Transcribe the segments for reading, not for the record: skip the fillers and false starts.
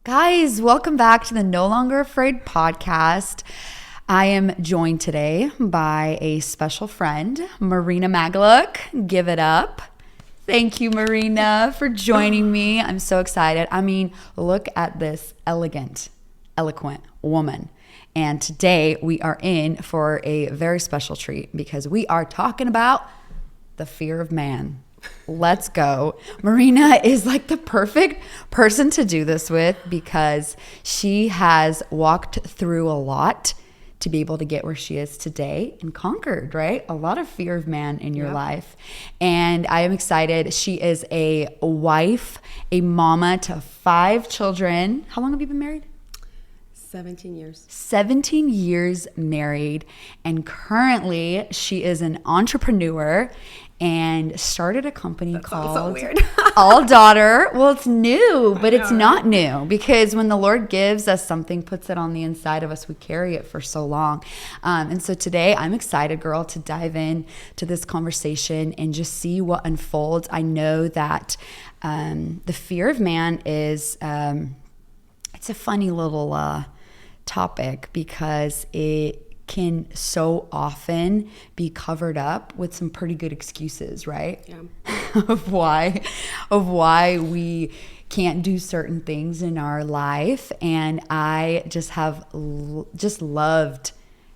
Guys, welcome back to the No Longer Afraid podcast. I am joined today by a special friend, Marina Magalyuk. Give it up. Thank you, Marina, for joining me. I'm so excited. I mean, look at this elegant, eloquent woman. And today we are in for a very special treat because we are talking about the fear of man. Let's go. Marina is like the perfect person to do this with because she has walked through a lot to be able to get where she is today and conquered, right? A lot of fear of man in your life. And I am excited. She is a wife, a mama to 5 children. How long have you been married? 17 years. 17 years married. And currently she is an entrepreneur and started a company called so weird. All Daughter. Well, it's new, but it's not new because when the Lord gives us something, puts it on the inside of us, we carry it for so long. And so today I'm excited, girl, to dive in to this conversation and just see what unfolds. I know that the fear of man is, it's a funny little topic because it can so often be covered up with some pretty good excuses, right? Yeah. of why we can't do certain things in our life. And I just have just loved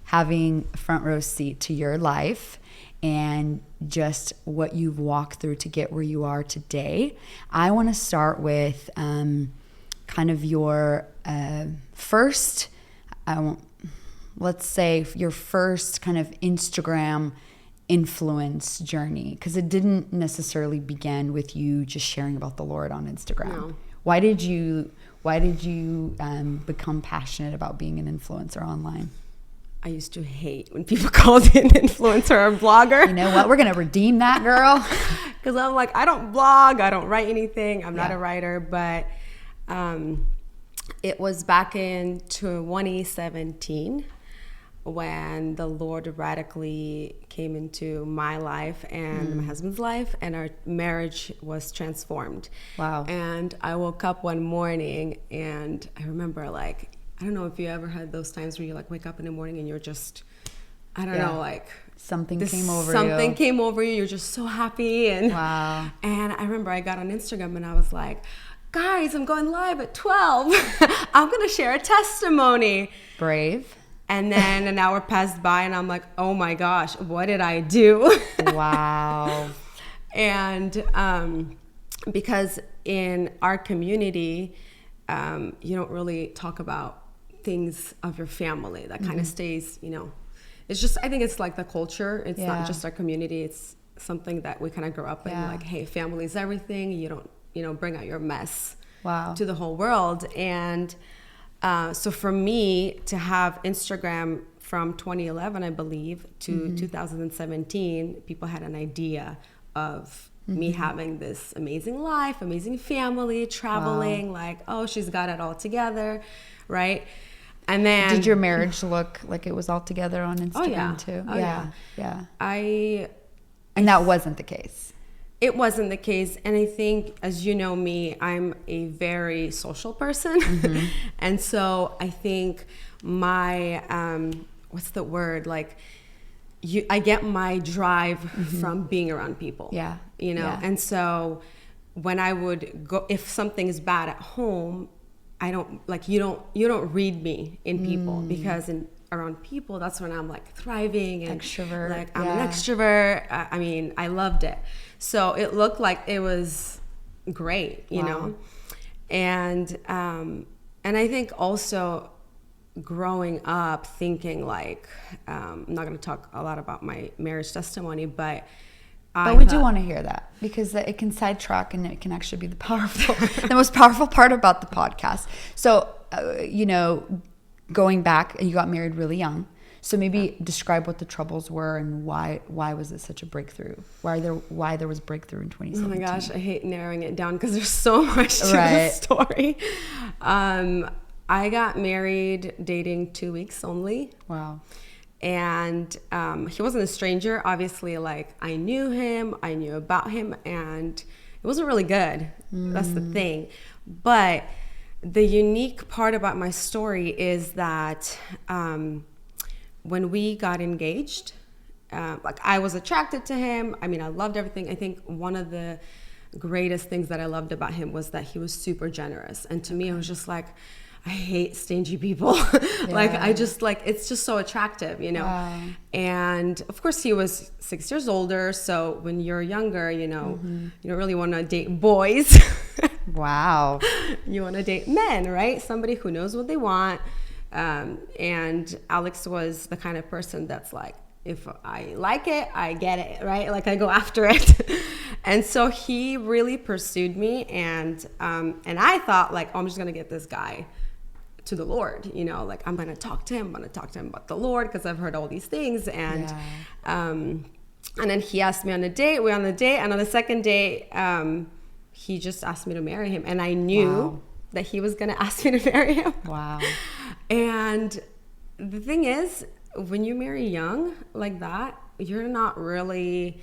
having a front row seat to your life and just what you've walked through to get where you are today. I want to start with kind of your first, let's say your first kind of Instagram influence journey, because it didn't necessarily begin with you just sharing about the Lord on Instagram. No. Why did you become passionate about being an influencer online? I used to hate when people called in influencer or blogger. You know what? We're going to redeem that, girl. Because I'm like, I don't blog. I don't write anything. I'm not a writer. But it was back in 2017 when the Lord radically came into my life and my husband's life, and our marriage was transformed. Wow. And I woke up one morning and I remember, like, I don't know if you ever had those times where you like wake up in the morning and you're just, I don't know, like something came over you. You're just so happy. And wow. And I remember I got on Instagram and I was like, guys, I'm going live at 12. I'm going to share a testimony. Brave. And then an hour passed by and I'm like, oh my gosh, what did I do? Wow. And because in our community, you don't really talk about things of your family. That kind of stays, it's just, I think it's like the culture. It's not just our community. It's something that we kind of grew up in. Like, hey, family is everything. You don't, bring out your mess to the whole world. And so for me to have Instagram from 2011, I believe, to 2017, people had an idea of me having this amazing life, amazing family, traveling, like, oh, she's got it all together, right? And then... Did your marriage look like it was all together on Instagram too? Oh, yeah. And that wasn't the case. It wasn't the case. And I think, as you know me, I'm a very social person. And so I think my, what's the word? Like, I get my drive from being around people. Yeah. And so when I would go, if something is bad at home, I don't, like, you don't read me in people because around people, that's when I'm like thriving and extrovert. Like I'm an extrovert. I mean, I loved it. So it looked like it was great, you know? And I think also growing up thinking like, I'm not going to talk a lot about my marriage testimony, but we do want to hear that because it can sidetrack and it can actually be the most powerful part about the podcast. So, going back, you got married really young. So maybe describe what the troubles were and why was it such a breakthrough? Why there was breakthrough in 2017? Oh my gosh, I hate narrowing it down because there's so much to the story. I got married dating 2 weeks only. Wow. And he wasn't a stranger. Obviously, like, I knew him, I knew about him, and it wasn't really good. That's the thing. But the unique part about my story is that when we got engaged, like I was attracted to him. I mean, I loved everything. I think one of the greatest things that I loved about him was that he was super generous. And to me, I was just like, I hate stingy people. Like, I just like, it's just so attractive, you know? Wow. And of course he was 6 years older. So when you're younger, you know, you don't really want to date boys. Wow. You want to date men, right? Somebody who knows what they want. And Alex was the kind of person that's like, if I like it, I get it, right? Like I go after it. And so he really pursued me, and I thought like, oh, I'm just gonna get this guy to the Lord, you know, like I'm gonna talk to him about the Lord because I've heard all these things, and then he asked me on a date. We're on the date, and on the second date, he just asked me to marry him, and I knew that he was gonna ask me to marry him. Wow. And the thing is, when you marry young like that, you're not really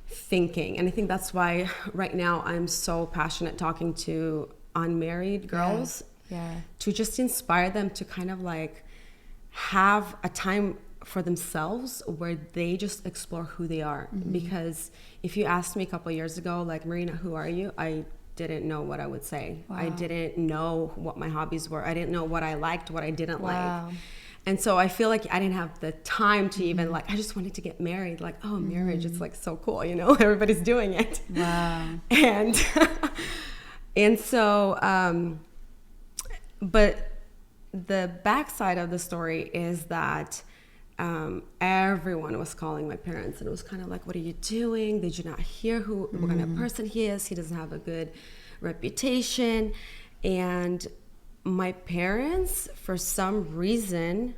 thinking. And I think that's why right now I'm so passionate talking to unmarried girls to just inspire them to kind of like have a time for themselves where they just explore who they are. Because if you asked me a couple of years ago, like, Marina, who are you? I didn't know what I would say. I didn't know what my hobbies were. I didn't know what I liked, what I didn't like. And so I feel like I didn't have the time to even like, I just wanted to get married. Like, oh, marriage, it's like so cool, you know, everybody's doing it. Wow. And so, but the backside of the story is that everyone was calling my parents, and it was kind of like, what are you doing? Did you not hear what kind of person he is? He doesn't have a good reputation. And my parents, for some reason,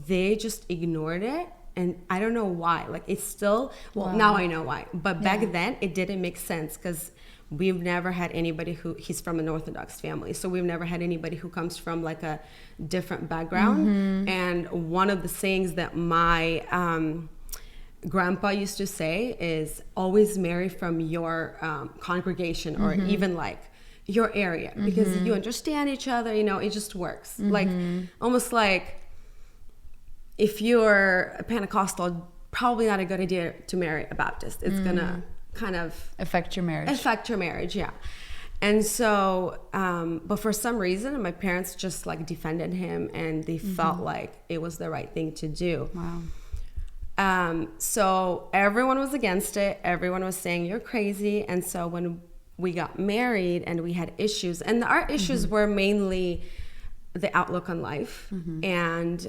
they just ignored it. And I don't know why. Like, it's still, now I know why. But back then, it didn't make sense because we've never had anybody he's from an Orthodox family. So we've never had anybody who comes from like a different background. And one of the sayings that my grandpa used to say is always marry from your congregation or even like your area, because you understand each other, you know, it just works. Like almost like if you're a Pentecostal, probably not a good idea to marry a Baptist. It's gonna kind of affect your marriage. Yeah. And so but for some reason my parents just like defended him, and they felt like it was the right thing to do. So everyone was against it. Everyone was saying you're crazy. And so when we got married and we had issues, and our issues were mainly the outlook on life, and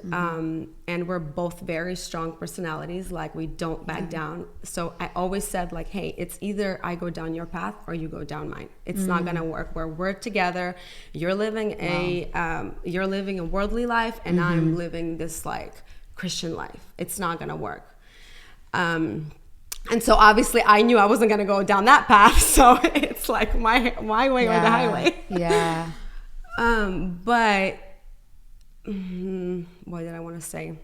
we're both very strong personalities. Like, we don't back down. So I always said like, hey, it's either I go down your path or you go down mine. It's not gonna work where we're together. You're living a worldly life, and I'm living this like Christian life. It's not gonna work. And so obviously I knew I wasn't gonna go down that path. So it's like my way or the highway. But what did I want to say?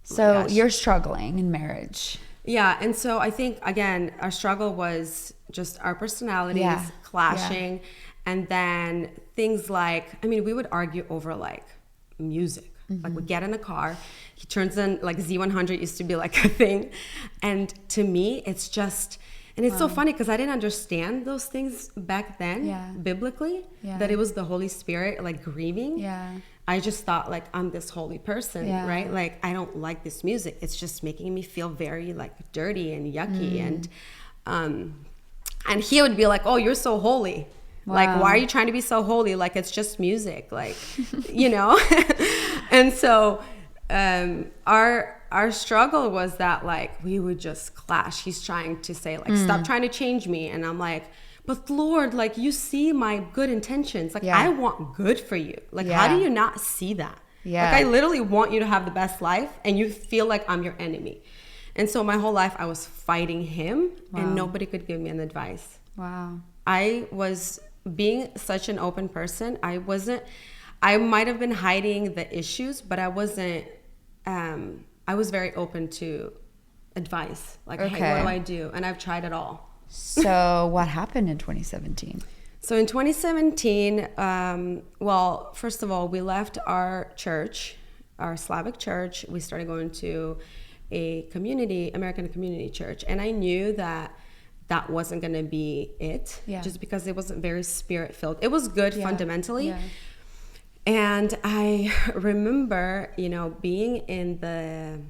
So you're struggling in marriage. Yeah. And so I think, again, our struggle was just our personalities clashing. And then things like, I mean, we would argue over like music. Like, we get in a car, he turns in like Z100 used to be like a thing. And to me, it's just, and it's so funny because I didn't understand those things back then biblically, that it was the Holy Spirit like grieving. I just thought like, I'm this holy person, right? Like, I don't like this music. It's just making me feel very like dirty and yucky. And he would be like, oh, you're so holy. Like, why are you trying to be so holy? Like, it's just music, like, you know? And so our struggle was that like we would just clash. He's trying to say like, stop trying to change me. And I'm like, but Lord, like, you see my good intentions. Like, I want good for you. Like, how do you not see that? Like, I literally want you to have the best life, and you feel like I'm your enemy. And so my whole life I was fighting him, and nobody could give me an advice. I was being such an open person. I might have been hiding the issues, but I wasn't, I was very open to advice. Like, hey, what do I do? And I've tried it all. So what happened in 2017? So in 2017, well, first of all, we left our church, our Slavic church. We started going to a American community church. And I knew that wasn't going to be it, just because it wasn't very spirit filled. It was good fundamentally. Yeah. And I remember, being in the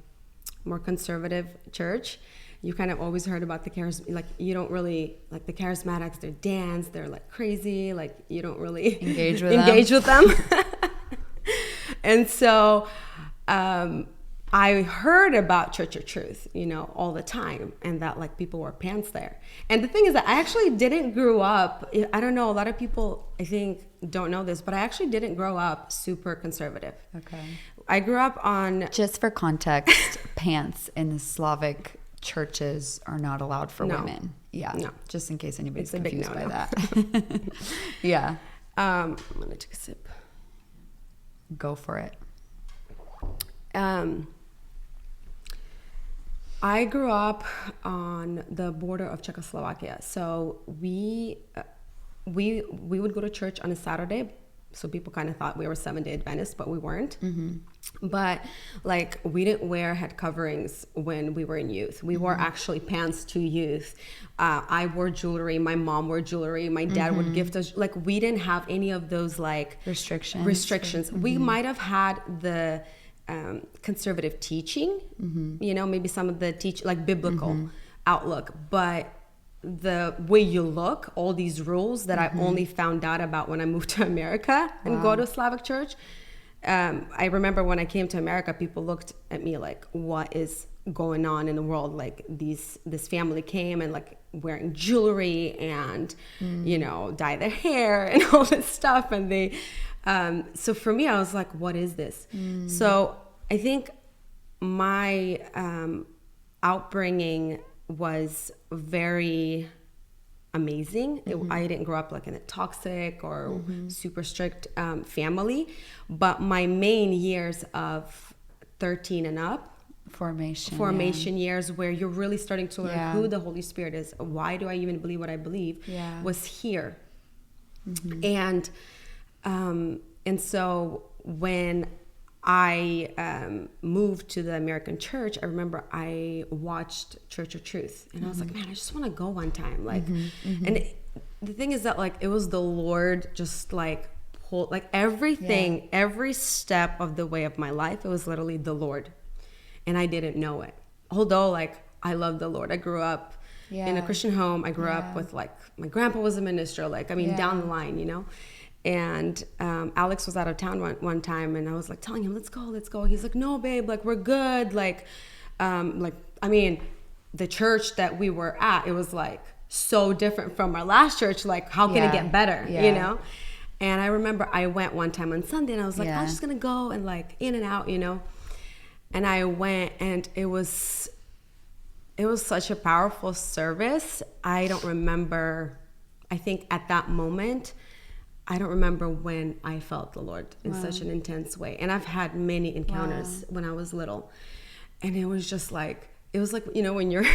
more conservative church, you kind of always heard about you don't really, like the charismatics, they dance, they're like crazy, like you don't really engage with them. And so I heard about Church of Truth, all the time, and that like people wore pants there. And the thing is that I actually didn't grow up, I don't know, a lot of people I think don't know this, but I actually didn't grow up super conservative. Okay. I grew up on... Just for context, pants in the Slavic churches are not allowed for women. Yeah. No. Just in case anybody's confused by that. Yeah. I'm going to take a sip. Go for it. I grew up on the border of Czechoslovakia. So we would go to church on a Saturday. So people kind of thought we were Seventh-day Adventists, but we weren't. Mm-hmm. But like we didn't wear head coverings when we were in youth. We wore actually pants to youth. I wore jewelry. My mom wore jewelry. My dad would gift us. Like we didn't have any of those like restrictions. Mm-hmm. We might have had the conservative teaching, maybe some of the like biblical outlook, but the way you look, all these rules that I only found out about when I moved to America and go to a Slavic church. I remember when I came to America, people looked at me like, what is going on in the world? Like this family came and like wearing jewelry and, dye their hair and all this stuff. And they, so for me, I was like, what is this? So I think my outbringing was very amazing. I didn't grow up like in a toxic or super strict family, but my main years of 13 and up, formation years where you're really starting to learn who the Holy Spirit is, why do I even believe what I believe, was here. And so when I moved to the American church, I remember I watched Church of Truth and I was like, man, I just want to go one time. Like, and the thing is that like, it was the Lord just like pulled, like everything, every step of the way of my life, it was literally the Lord. And I didn't know it. Although like, I love the Lord. I grew up in a Christian home. I grew up with like, my grandpa was a minister, like, I mean, down the line, And Alex was out of town one time, and I was like telling him, let's go. He's like, no, babe, like we're good. Like, I mean, the church that we were at, it was like so different from our last church. Like, how can it get better? And I remember I went one time on Sunday, and I was like, I'm just gonna go and like in and out, And I went, and it was such a powerful service. I don't remember. I think at that moment, I don't remember when I felt the Lord in such an intense way. And I've had many encounters when I was little. And it was just like, when you're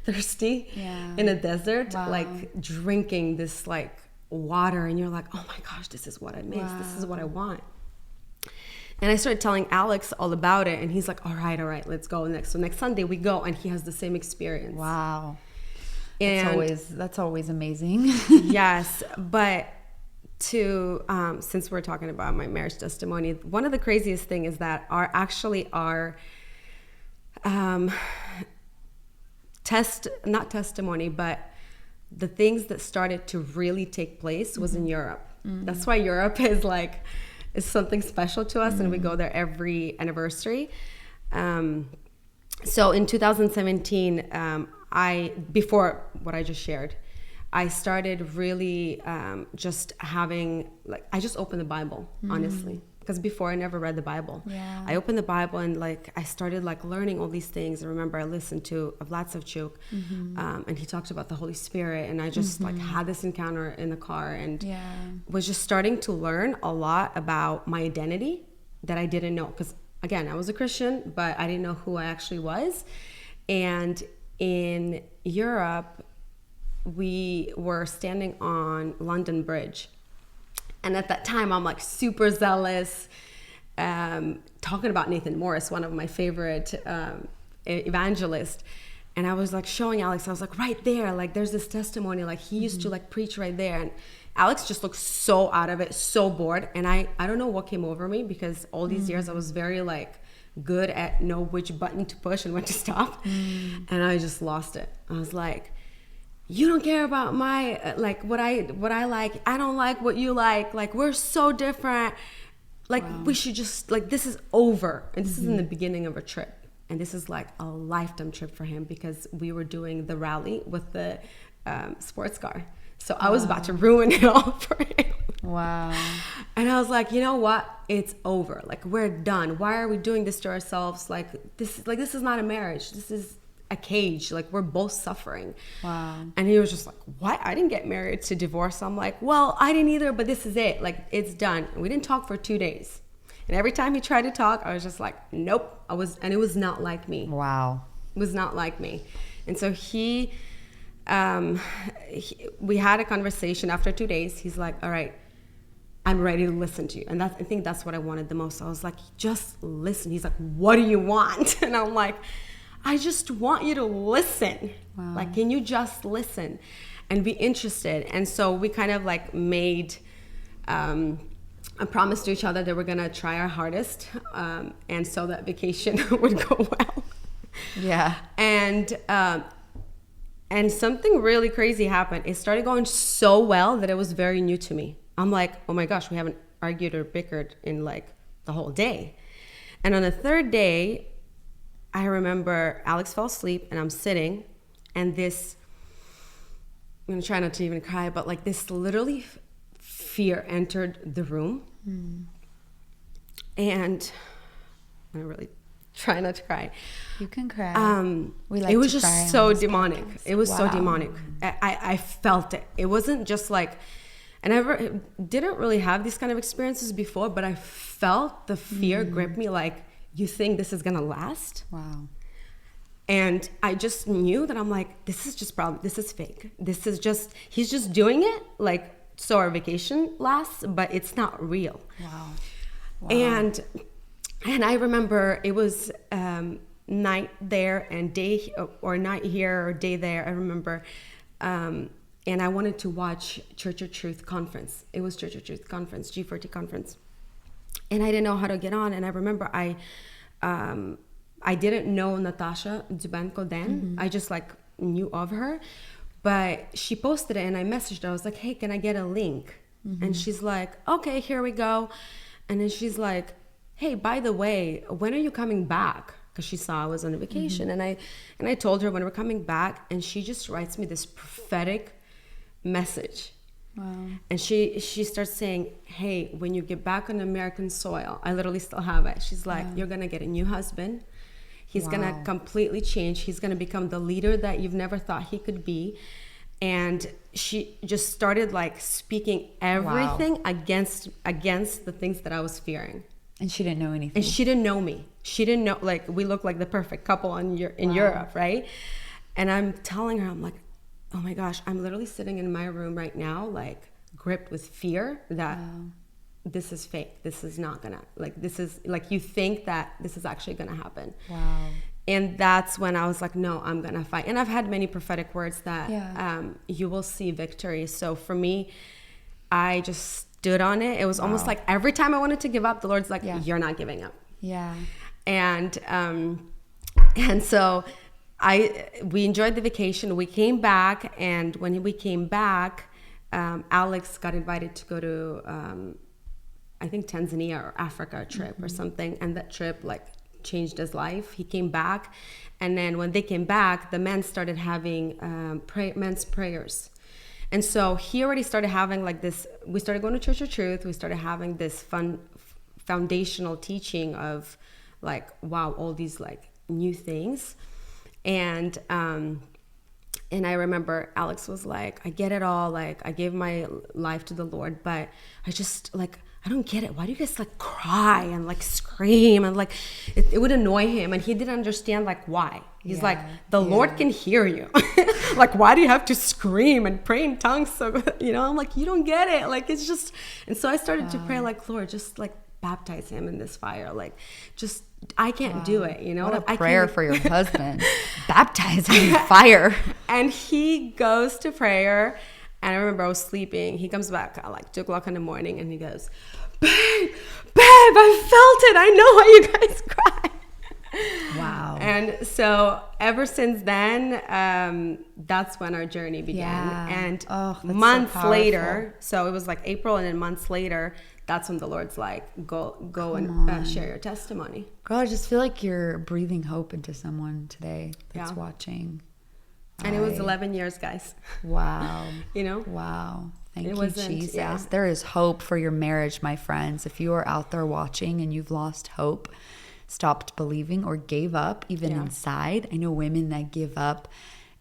thirsty in a desert, like drinking this like water and you're like, oh my gosh, this is what I miss. This is what I want. And I started telling Alex all about it. And he's like, all right, let's go next. So next Sunday we go, and he has the same experience. Wow. And that's always amazing. Yes. But since we're talking about my marriage testimony, one of the craziest thing is that our not testimony, but the things that started to really take place was in Europe. That's why Europe is something special to us, and we go there every anniversary. So in 2017, before what I just shared, I started really just having, like, I just opened the Bible, honestly. Because before I never read the Bible. I opened the Bible and like I started like learning all these things. I remember I listened to Vlatsavchuk, and he talked about the Holy Spirit, and I just like had this encounter in the car and was just starting to learn a lot about my identity that I didn't know. Because again, I was a Christian, but I didn't know who I actually was. And in Europe, we were standing on London Bridge. And at that time, I'm like super zealous, talking about Nathan Morris, one of my favorite evangelists. And I was like showing Alex, I was like, right there, like there's this testimony, like he used to like preach right there. And Alex just looked so out of it, so bored. And I don't know what came over me, because all these years I was very like good at know which button to push and when to stop. And I just lost it. I was like, you don't care about my like what I like. I don't like what you like. Like we're so different. Like we should just like, this is over. And this is in the beginning of a trip. And this is like a lifetime trip for him, because we were doing the rally with the sports car. So I was about to ruin it all for him. Wow. And I was like, you know what? It's over. Like we're done. Why are we doing this to ourselves? Like this is not a marriage. This is a cage. Like we're both suffering. Wow. And he was just like, what? I didn't get married to divorce. I'm like, well, I didn't either, but this is it. Like it's done. And we didn't talk for 2 days. And every time he tried to talk, I was just like, nope. And it was not like me. Wow. It was not like me. And so we had a conversation after 2 days. He's like, all right, I'm ready to listen to you. And I think that's what I wanted the most. I was like, just listen. He's like, what do you want? And I'm like, I just want you to listen. Wow. Like, can you just listen and be interested? And so we kind of like made a promise to each other that we're going to try our hardest. And so that vacation would go well. Yeah. And something really crazy happened. It started going so well that it was very new to me. I'm like, oh my gosh, we haven't argued or bickered in like the whole day. And on the third day, I remember Alex fell asleep and I'm sitting, and this, I'm going to try not to even cry, but like this literally fear entered the room. And I'm going to really try not to cry. You can cry. We like it was just so demonic. Podcast. It was so demonic. I felt it. It wasn't just like, and I didn't really have these kind of experiences before, but I felt the fear grip me like, you think this is going to last? Wow. And I just knew that I'm like, this is fake. This is just, he's just doing it like, so our vacation lasts, but it's not real. Wow. And I remember it was night there and day, or night here or day there. I remember, and I wanted to watch Church of Truth conference. It was Church of Truth conference, G40 conference, and I didn't know how to get on. And I remember I didn't know Natasha Zubanko then. I just like knew of her, but she posted it and I messaged her. I was like, hey, can I get a link? And she's like, okay, here we go. And then she's like, hey, by the way, when are you coming back? Because she saw I was on a vacation. And I told her when we're coming back, and she just writes me this prophetic message. Wow. And she starts saying, hey, when you get back on American soil, I literally still have it. She's like, you're going to get a new husband. He's going to completely change. He's going to become the leader that you've never thought he could be. And she just started like speaking everything against the things that I was fearing. And she didn't know anything. And she didn't know me. She didn't know, like, we look like the perfect couple in Europe, right? And I'm telling her, I'm like, oh my gosh, I'm literally sitting in my room right now, like gripped with fear that this is fake. This is not gonna, like, this is like, you think that this is actually gonna happen. Wow. And that's when I was like, no, I'm gonna fight. And I've had many prophetic words that you will see victory. So for me, I just stood on it. It was almost like every time I wanted to give up, the Lord's like, you're not giving up. Yeah. And so we enjoyed the vacation. We came back, and when we came back, Alex got invited to go to I think Tanzania or Africa trip or something, and that trip like changed his life. He came back, and then when they came back, the men started having men's prayers. And so he already started having like this, we started going to Church of Truth. We started having this fun foundational teaching of like, wow, all these like new things. And I remember Alex was like, I get it all. Like, I gave my life to the Lord, but I I don't get it. Why do you guys like cry and like scream? And like, it would annoy him. And he didn't understand like why. He's like, the Lord can hear you. Like, why do you have to scream and pray in tongues? So, I'm like, you don't get it. Like, it's just, and so I started to pray like, Lord, just like baptize him in this fire. Like, just, I can't do it, What a prayer for your husband. Baptize him in fire. And he goes to prayer. And I remember I was sleeping. He comes back at like 2 o'clock in the morning and he goes, babe, I felt it. I know why you guys cry. Wow. And so ever since then, that's when our journey began. Yeah. And months later, so it was like April, and then months later, that's when the Lord's like, go and share your testimony. Girl, I just feel like you're breathing hope into someone today that's watching. And it was 11 years, guys. Wow. Wow. Thank you, Jesus. Yeah. There is hope for your marriage, my friends. If you are out there watching and you've lost hope, stopped believing, or gave up even inside. I know women that give up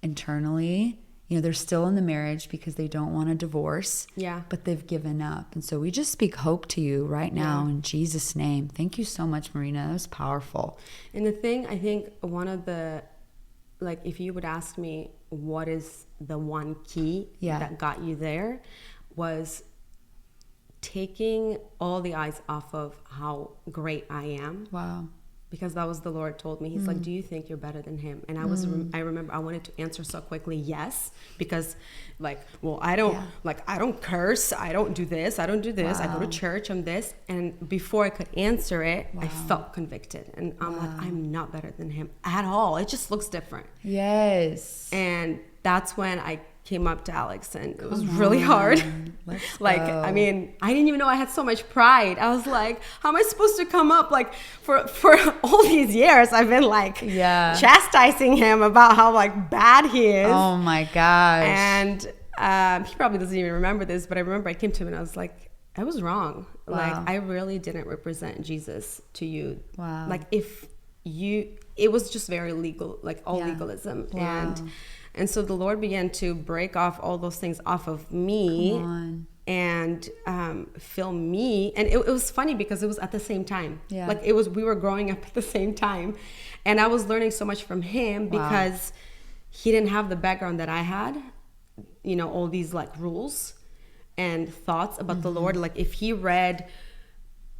internally. They're still in the marriage because they don't want a divorce. Yeah. But they've given up. And so we just speak hope to you right now in Jesus' name. Thank you so much, Marina. That was powerful. And the thing, I think one of the, like, if you would ask me what is the one key that got you there, was taking all the eyes off of how great I am. Wow. Because that was the Lord told me. He's like, do you think you're better than him? And I remember I wanted to answer so quickly, yes, because like, well, I don't curse. I don't do this. I don't do this. I go to church. I'm this. And before I could answer it, I felt convicted. And I'm like, I'm not better than him at all. It just looks different. Yes. And that's when I came up to Alex, and it was really hard. Let's like, go. I mean, I didn't even know I had so much pride. I was like, how am I supposed to come up? Like, for all these years, I've been like chastising him about how like bad he is. Oh my gosh. And he probably doesn't even remember this, but I remember I came to him and I was like, I was wrong. Wow. Like, I really didn't represent Jesus to you. Wow. Like, it was just very legal, like all legalism. Wow. And so the Lord began to break off all those things off of me and fill me. And it was funny because it was at the same time. Yeah. Like, we were growing up at the same time. And I was learning so much from him because he didn't have the background that I had, all these like rules and thoughts about the Lord. Like, if he read,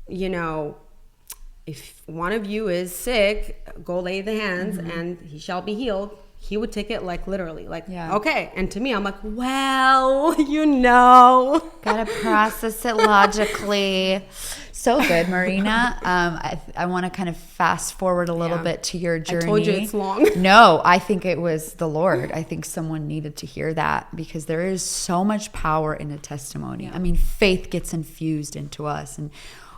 if one of you is sick, go lay the hands and he shall be healed. He would take it like literally, like, okay. And to me, I'm like, well, Gotta process it logically. So good, Marina. I want to kind of fast forward a little bit to your journey. I told you it's long. No, I think it was the Lord. I think someone needed to hear that because there is so much power in a testimony. I mean, faith gets infused into us and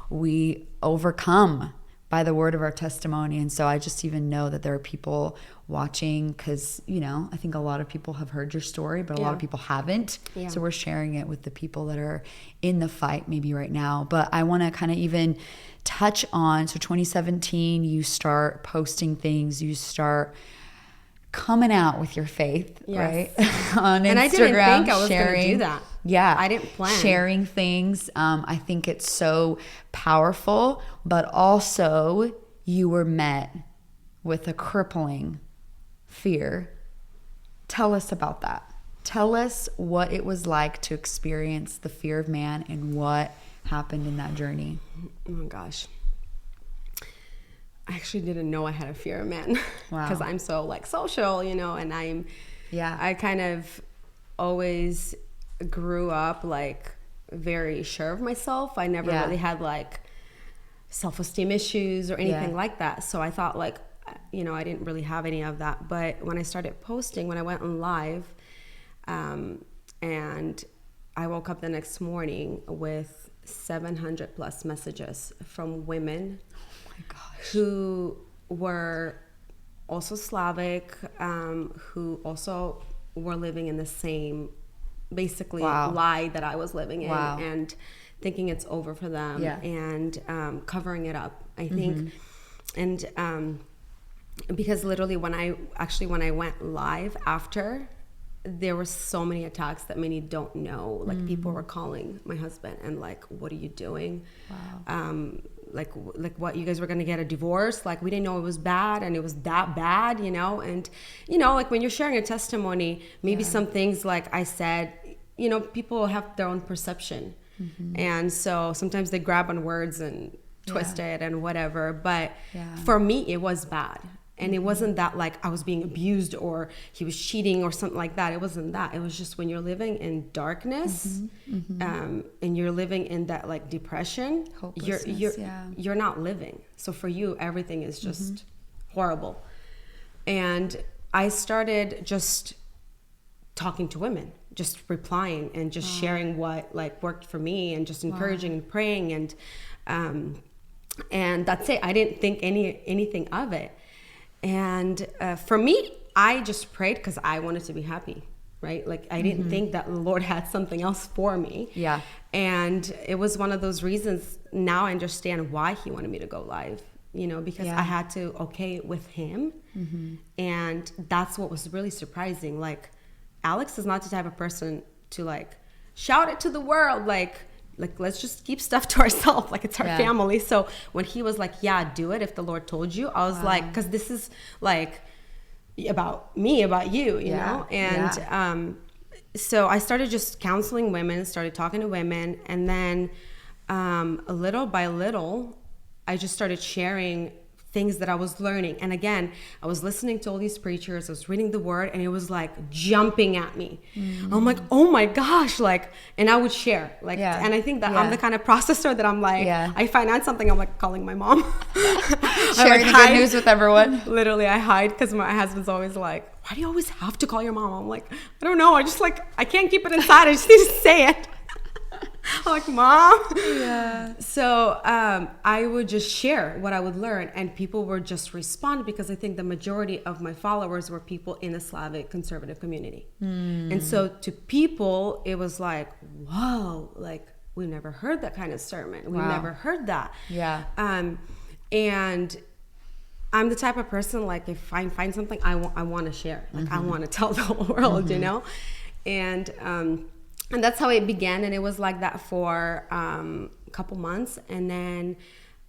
we overcome by the word of our testimony. And so I just even know that there are people watching because, I think a lot of people have heard your story, but a lot of people haven't. Yeah. So we're sharing it with the people that are in the fight maybe right now. But I want to kind of even touch on, so 2017, you start posting things, you start coming out with your faith, right? On Instagram. And I didn't think I was going to do that. Yeah. I didn't plan. Sharing things. I think it's so powerful, but also you were met with a crippling fear. Tell us about that. Tell us what it was like to experience the fear of man and what happened in that journey. Oh my gosh. I actually didn't know I had a fear of men. Wow. Because I'm so like social, and I kind of always grew up like very sure of myself. I never really had like self-esteem issues or anything like that. So I thought like, I didn't really have any of that. But when I started posting, when I went on live, and I woke up the next morning with 700 plus messages from women who were also Slavic, who also were living in the same basically lie that I was living in and thinking it's over for them and covering it up, I think. And because literally when I went live after, there were so many attacks that many don't know. Like people were calling my husband and like, what are you doing? Wow. Like what, you guys were going to get a divorce? Like we didn't know it was bad and it was that bad, you know? And, you know, like when you're sharing a testimony, maybe some things like I said, you know, people have their own perception. And so sometimes they grab on words and twist it and whatever. But for me, it was bad. And it wasn't that like I was being abused or he was cheating or something like that. It wasn't that. It was just when you're living in darkness and you're living in that like depression, you're not living. So for you, everything is just horrible. And I started just talking to women, just replying and just sharing what like worked for me and just encouraging and praying. And that's it. I didn't think anything of it. And for me, I just prayed because I wanted to be happy, right? Like I didn't think that the Lord had something else for me. Yeah. And it was one of those reasons. Now I understand why he wanted me to go live, you know, because I had to okay it with him. And that's what was really surprising. Like Alex is not the type of person to like shout it to the world. Like let's just keep stuff to ourselves, like it's our family. So when he was like, yeah, do it if the Lord told you, I was like, because this is like about me, about you, you know. And so I started just counseling women, started talking to women, and then little by little I just started sharing things that I was learning. And again, I was listening to all these preachers, I was reading the word, and it was like jumping at me. I'm like, oh my gosh, like, and I would share, like, and I think that I'm the kind of processor that I'm like, I find out something, I'm like calling my mom. Sharing the good news with everyone. Literally, I hide because my husband's always like, why do you always have to call your mom? I'm like, I don't know, I just like, I can't keep it inside, I just need to say it. I'm like, Mom. So I would just share what I would learn, and people would just respond because I think the majority of my followers were people in the Slavic conservative community. And so to people, it was like, whoa, like we've never heard that kind of sermon. We've never heard that. And I'm the type of person, like if I find something I want to share, like I want to tell the whole world, you know? And that's how it began, and it was like that for a couple months, and then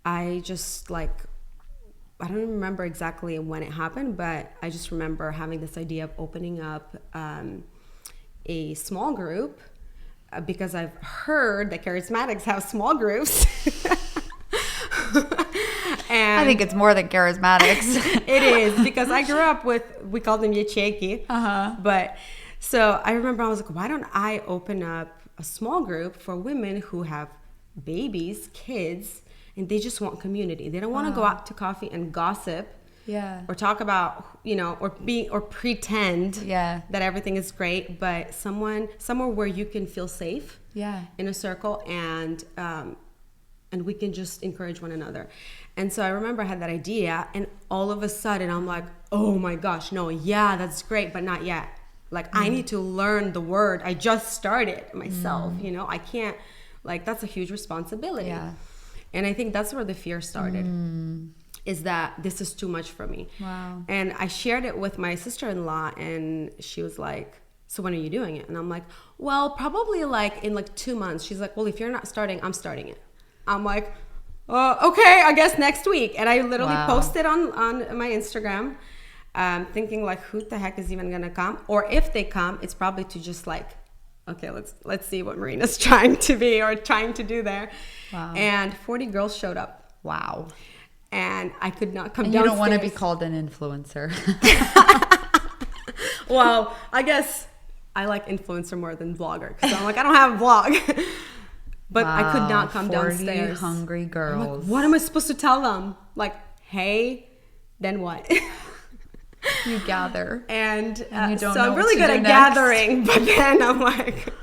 I just like, I don't remember exactly when it happened, but I just remember having this idea of opening up a small group because I've heard that charismatics have small groups. And I think it's more than charismatics. It is, because I grew up with, we call them yacheki, but so I remember I was like, why don't I open up a small group for women who have babies, kids, and they just want community. They don't want to go out to coffee and gossip, or talk about, you know, or pretend that everything is great, but somewhere where you can feel safe, in a circle, and we can just encourage one another. And so I remember I had that idea, and all of a sudden I'm like, oh my gosh, no, that's great, but not yet. Like, I need to learn the word. I just started myself, you know, I can't, like, that's a huge responsibility. And I think that's where the fear started, is that this is too much for me. And I shared it with my sister-in-law, and she was like, so when are you doing it? And I'm like, well, probably like in like 2 months. She's like, well, if you're not starting, I'm starting it. I'm like, okay, I guess next week. And I literally posted on my Instagram, thinking like, who the heck is even gonna come? Or if they come, it's probably to just like, okay, let's see what Marina's trying to be or trying to do there. And 40 girls showed up. And I could not come downstairs. You don't want to be called an influencer. Well, I guess I like influencer more than vlogger, because I'm like, I don't have a vlog. But I could not come 40 downstairs. Hungry girls. Like, what am I supposed to tell them? Like, hey, then what? You gather. And you don't so know I'm really what to good do at gathering, but then I'm like,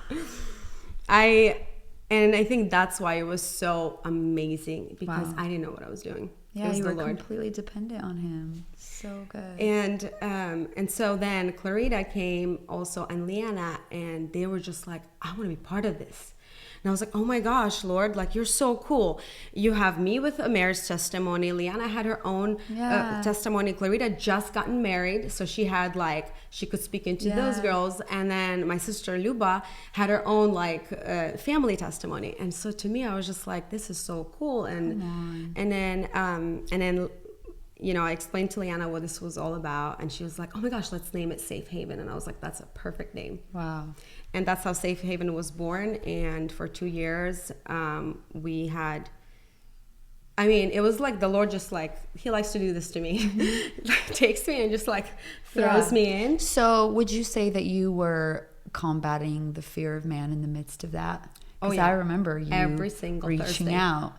and I think that's why it was so amazing, because I didn't know what I was doing. Yeah, you were completely dependent on him. So good. And so then Clarita came also, and Leanna, and they were just like, I want to be part of this. And I was like, oh my gosh, Lord, like you're so cool. You have me with a marriage testimony. Liana had her own testimony. Clarita just gotten married. So she had like, she could speak into those girls. And then my sister Luba had her own like family testimony. And so to me, I was just like, this is so cool. And then you know, I explained to Liana what this was all about, and she was like, oh my gosh, let's name it Safe Haven. And I was like, that's a perfect name. Wow. And that's how Safe Haven was born. And for 2 years, we had, I mean, it was like the Lord just like, he likes to do this to me. Takes me and just like throws me in. So would you say that you were combating the fear of man in the midst of that? Because I remember you every single reaching Thursday. out.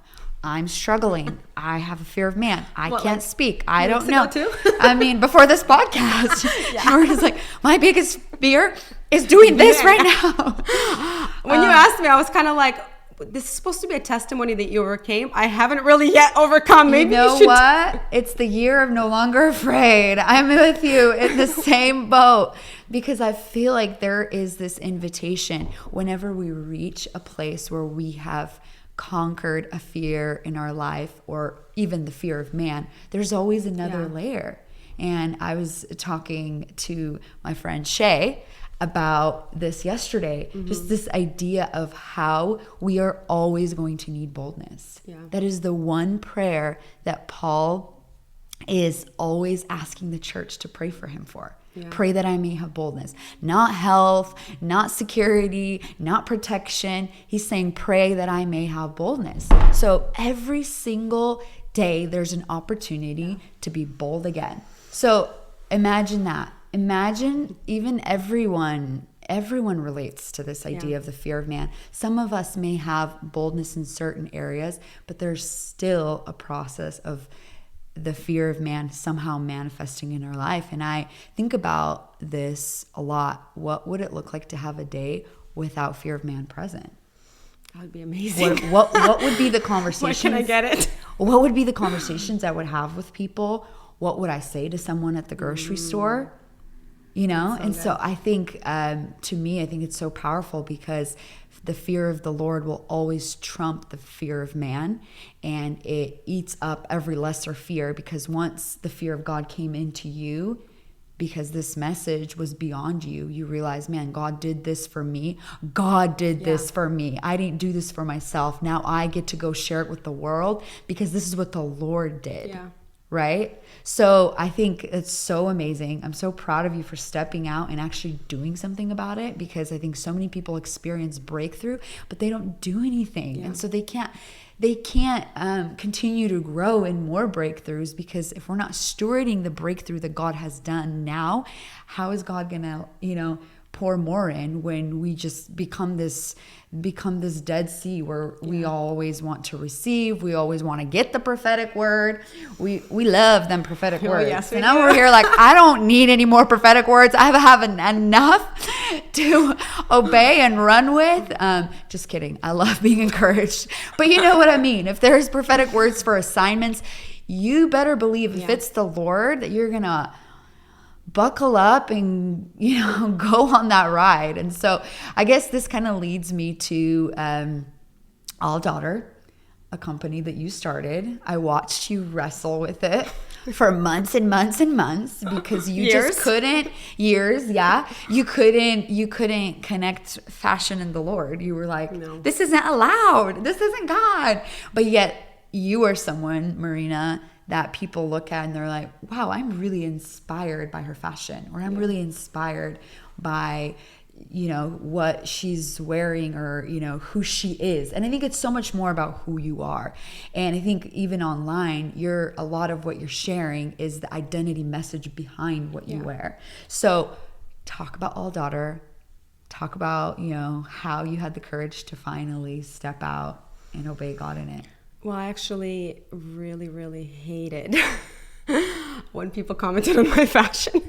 I'm struggling. I have a fear of man. I can't like speak. I don't ago know. too? I mean, before this podcast, you were just like, my biggest fear is doing this right now. When you asked me, I was kind of like, this is supposed to be a testimony that you overcame. I haven't really yet overcome. Maybe you know should. What? It's the year of no longer afraid. I'm with you in the same boat, because I feel like there is this invitation whenever we reach a place where we have conquered a fear in our life, or even the fear of man, there's always another layer. And I was talking to my friend Shay about this yesterday, just this idea of how we are always going to need boldness. That is the one prayer that Paul is always asking the church to pray for him for. Pray that I may have boldness, not health, not security, not protection. He's saying, pray that I may have boldness. So every single day, there's an opportunity to be bold again. So imagine that. Imagine even everyone relates to this idea of the fear of man. Some of us may have boldness in certain areas, but there's still a process of the fear of man somehow manifesting in our life. And I think about this a lot. What would it look like to have a day without fear of man present? That would be amazing. What would be the conversations? Where can I get it? What would be the conversations I would have with people? What would I say to someone at the grocery store? You know? So I think, to me, I think it's so powerful, because the fear of the Lord will always trump the fear of man, and it eats up every lesser fear, because once the fear of God came into you, because this message was beyond you, you realize, man, God did this for me. God did this for me. I didn't do this for myself. Now I get to go share it with the world, because this is what the Lord did. Yeah. Right? So I think it's so amazing. I'm so proud of you for stepping out and actually doing something about it, because I think so many people experience breakthrough, but they don't do anything. And so they can't continue to grow in more breakthroughs, because if we're not stewarding the breakthrough that God has done now, how is God gonna, pour more in when we just become this Dead Sea where we always want to receive, we always want to get the prophetic word. We love them prophetic words. Yes, and now we're here like, I don't need any more prophetic words. I have enough to obey and run with. Just kidding. I love being encouraged. But you know what I mean? If there's prophetic words for assignments, you better believe if it's the Lord that you're gonna buckle up and go on that ride. And so I guess this kind of leads me to All Daughter, a company that you started. I watched you wrestle with it for months and months and months, because you just couldn't you couldn't connect fashion and the Lord. You were like, no, this isn't allowed, this isn't God. But yet you are someone, Marina, that people look at and they're like, wow, I'm really inspired by her fashion, or I'm really inspired by, what she's wearing, or, who she is. And I think it's so much more about who you are. And I think even online, a lot of what you're sharing is the identity message behind what you wear. So talk about All Daughter, talk about, how you had the courage to finally step out and obey God in it. Well, I actually really, really hated when people commented on my fashion,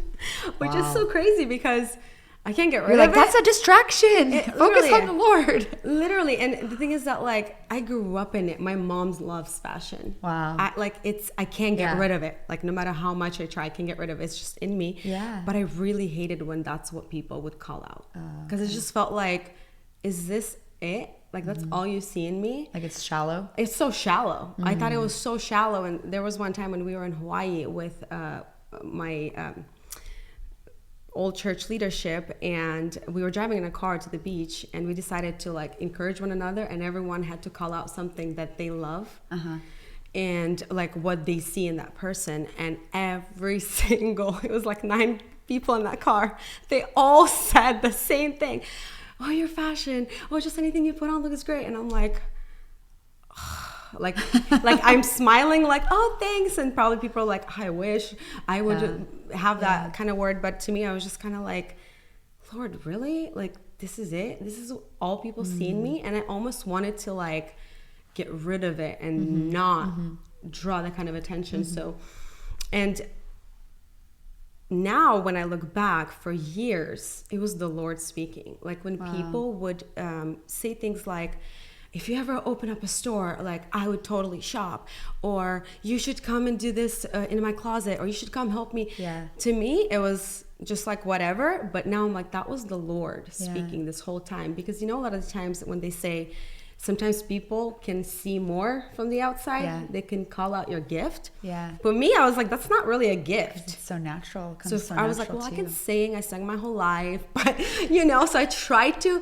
which is so crazy, because I can't get rid of it. That's a distraction. Focus on the Lord. Literally. And the thing is that, like, I grew up in it. My mom loves fashion. Wow. I can't get rid of it. Like, no matter how much I try, I can't get rid of it. It's just in me. Yeah. But I really hated when that's what people would call out. Because it just felt like, is this it? Like that's all you see in me. Like it's shallow. It's so shallow. I thought it was so shallow. And there was one time when we were in Hawaii with my old church leadership, and we were driving in a car to the beach, and we decided to like encourage one another, and everyone had to call out something that they love. And like what they see in that person. And every single, it was like 9 people in that car, they all said the same thing. Oh, your fashion. Oh, just anything you put on looks great. And I'm like, like I'm smiling like, oh, thanks. And probably people are like, I wish I would have that kind of word. But to me, I was just kind of like, Lord, really? Like, this is it? This is all people see in me? And I almost wanted to like get rid of it and not draw that kind of attention. So, and now when I look back, for years, it was the Lord speaking. Like when people would say things like, if you ever open up a store, like I would totally shop, or you should come and do this in my closet, or you should come help me. To me, it was just like whatever. But now I'm like, that was the Lord speaking this whole time. Because you know, a lot of the times when they say, sometimes people can see more from the outside. They can call out your gift. But me, I was like, that's not really a gift. It's so natural. So I was like, well, I can sing. I sang my whole life. But, you know, so I tried to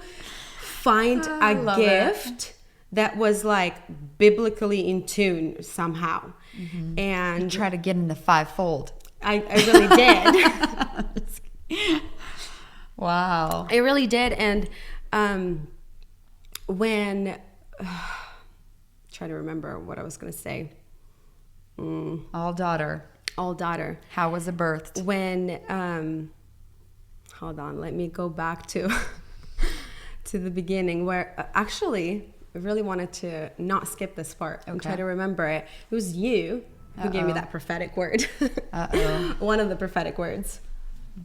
find a gift that was like biblically in tune somehow. And try to get in the fivefold. I really did. Wow. I really did. And when try to remember what I was going to say. All daughter. How was it birthed? When hold on, let me go back to to the beginning, where actually I really wanted to not skip this part and try to remember it. It was you who gave me that prophetic word. One of the prophetic words.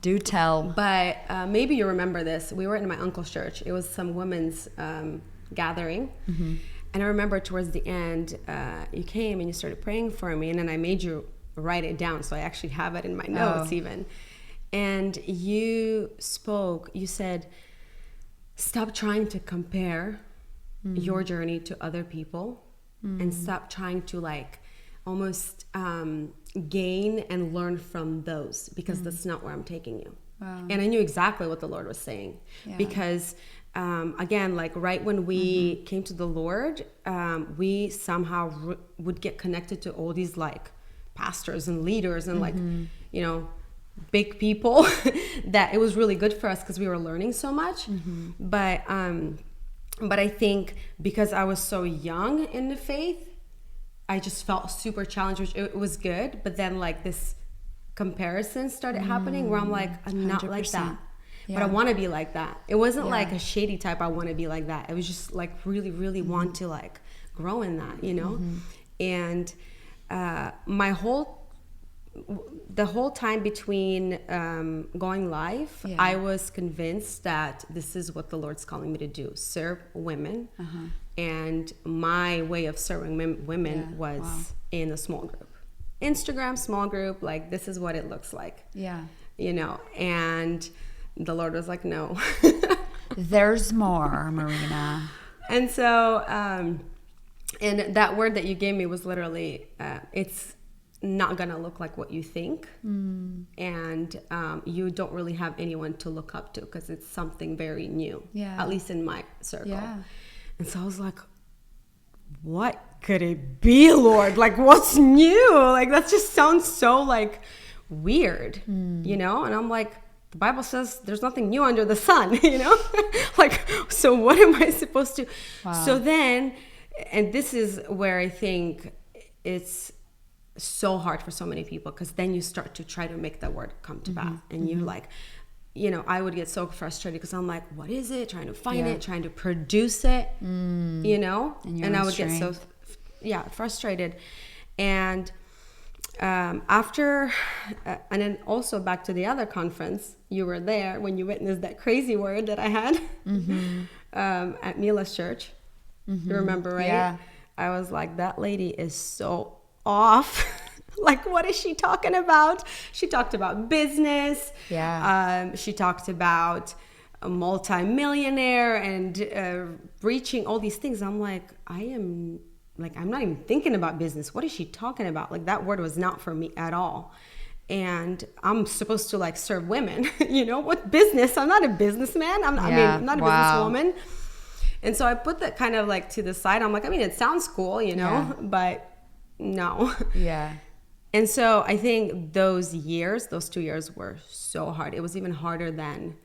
Do tell. But maybe you remember this. We were in my uncle's church. It was some women's gathering. And I remember towards the end, you came and you started praying for me. And then I made you write it down. So I actually have it in my notes even. And you spoke, you said, stop trying to compare your journey to other people. And stop trying to like almost gain and learn from those, because that's not where I'm taking you. And I knew exactly what the Lord was saying, because again, like right when we came to the Lord, we somehow would get connected to all these like pastors and leaders and like, you know, big people that it was really good for us because we were learning so much. But I think because I was so young in the faith, I just felt super challenged, which it was good. But then like this comparison started happening where I'm like, I'm not 100%. Like that. But I want to be like that. It wasn't like a shady type, I want to be like that. It was just like really, really want to like grow in that, you know? And the whole time between going live, I was convinced that this is what the Lord's calling me to do, serve women. And my way of serving women was in a small group. Instagram small group, like this is what it looks like. You know, and the Lord was like, no. There's more, Marina. And so, and that word that you gave me was literally, it's not gonna look like what you think. And you don't really have anyone to look up to because it's something very new, at least in my circle. And so I was like, what could it be, Lord? Like, what's new? Like, that just sounds so like weird, you know? And I'm like, the Bible says there's nothing new under the sun, you know? Like, so what am I supposed to? So then, and this is where I think it's so hard for so many people, because then you start to try to make that word come to pass. And you like, you know, I would get so frustrated because I'm like, what is it? Trying to find it, trying to produce it, you know? And I would get so, frustrated. And after, and then also back to the other conference, you were there when you witnessed that crazy word that I had at Mila's church. You remember, right? I was like, that lady is so off. Like, what is she talking about? She talked about business. She talked about a multi-millionaire and reaching all these things. I'm like, I'm not even thinking about business. What is she talking about? Like, that word was not for me at all. And I'm supposed to like serve women, what business? I'm not a businessman. I'm not a businesswoman. And so I put that kind of like to the side. I'm like, it sounds cool, but no. Yeah. And so I think those 2 years were so hard. It was even harder than